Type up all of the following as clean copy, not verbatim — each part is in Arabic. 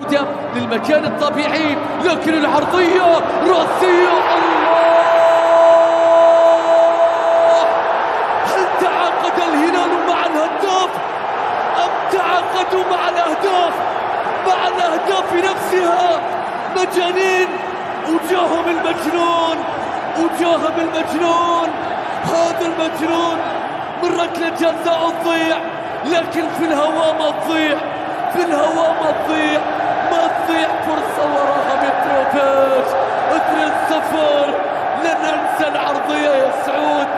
للمكان الطبيعي، لكن العرضية رأسية. الله! هل تعاقد الهلال مع الهداف أم تعاقدوا مع الأهداف؟ مع الأهداف نفسها مجانين. وجاهم المجنون، وجاهم المجنون. هذا المجنون من ركلة جزاء تضيع، لكن في الهواء ما تضيع، في الهواء ما تضيع، ما تضيع فرصة وراها متروفيتش. 2-0. لن ننسى العرضية يا سعود،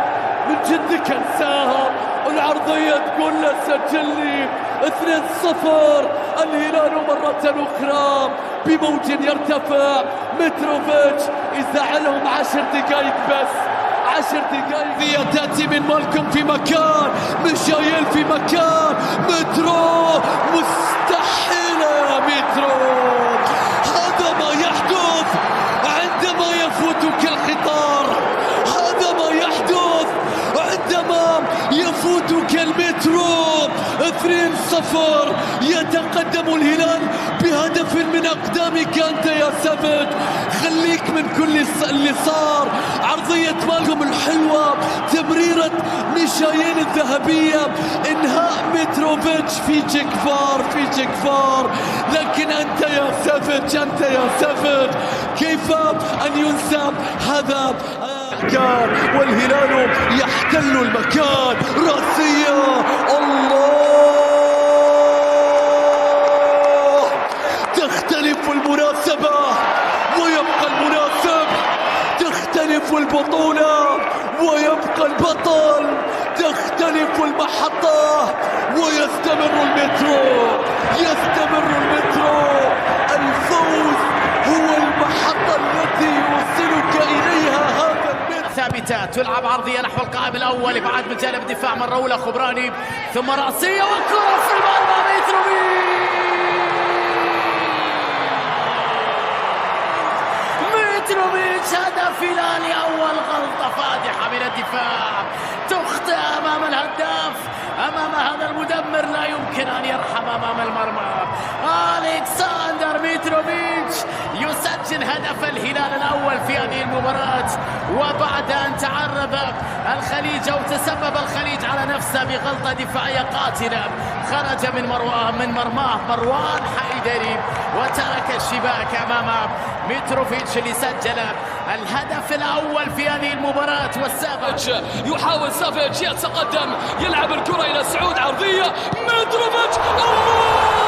من جدك انساها. العرضية تقول له سجل لي. 2-0. الهلال مرة أخرى بموج يرتفع. متروفيتش يزعلهم 10 دقائق بس، 10 دقائق. تأتي من مالكم في مكان، مشايل في مكان، مترو مستحيل يا مترو. هذا ما يحدث عندما يفوتك القطار، هذا ما يحدث عندما يفوتك المترو. 2-0. يتقدم الهلال بهدف من أقدامك أنت يا سافيتش. خليك من كل اللي صار. عرضية مالكم الحلوة، تمريرة ميشايل الذهبية، انهاء متروفيتش. فيك فار، فيك فار. لكن أنت يا سافيتش، أنت يا سافيتش، كيف أن ينسى هذا المكان؟ والهلال يحتل المكان. رأسية. الله! تختلف المناسبة ويبقى المناسب، تختلف البطولة ويبقى البطل، تختلف المحطة ويستمر المترو، يستمر المترو. الفوز هو المحطة التي يوصلك إليها هذا المترو. ثابتة تلعب عرضية نحو القائم الأول، ابعاد من جانب الدفاع مرة أولى خبراني، ثم رأسية والكرة في المرمى. متروفيتش هدف هلالي. أول غلطة فادحة من الدفاع، تخطئ أمام الهداف، أمام هذا المدمر لا يمكن أن يرحم أمام المرمى. ألكسندر متروفيتش يسجل هدف الهلال الأول في هذه المباراة، وبعد أن تعرض الخليج أو تسبب الخليج على نفسه بغلطة دفاعية قاتلة، خرج من مرماه مروان حيدري وترك الشباك أمام متروفيتش اللي سجل الهدف الأول في هذه المباراة. والسابق يحاول سافيتش يتقدم، يلعب الكرة إلى سعود، عرضية متروفيتش. الله!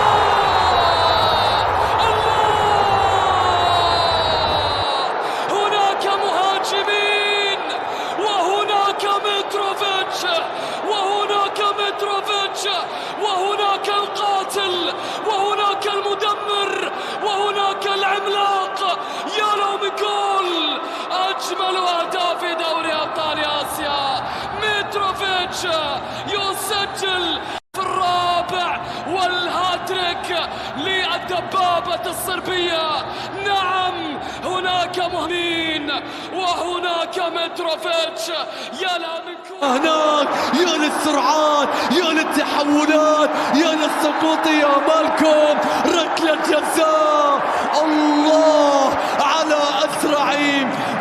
هناك مهاجمين وهناك متروفيتش، وهناك متروفيتش، وهناك القاتل، وهناك المدمر، وهناك العملاق. يا لو من جول أجمل أهداف دوري أبطال آسيا. متروفيتش يسجل في الرابع والهاتريك للدبابة الصربية. نعم، هناك مهمين وهناك متروفيتش. يا لا من هناك، يا للسرعات، يا للتحولات، يا للسقوط يا مالكم. ركلة جزاء. الله على أسرع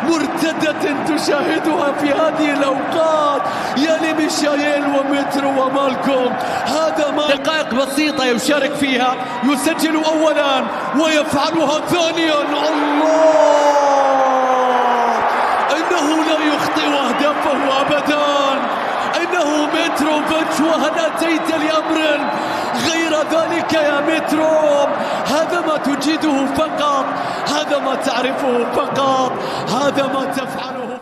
مرتدة تشاهدها في هذه الأوقات. يا لميشايل ومترو ومالكم. هذا ما دقائق بسيطة يشارك فيها، يسجل أولا ويفعلها ثانيا. الله! إنه لا يخطئ أهدافه أبدا، إنه متروفيتش. وهل أتيت لأمر غير ذلك يا مترو؟ هذا ما تجيده فقط، هذا ما تعرفه فقط، هذا ما تفعله.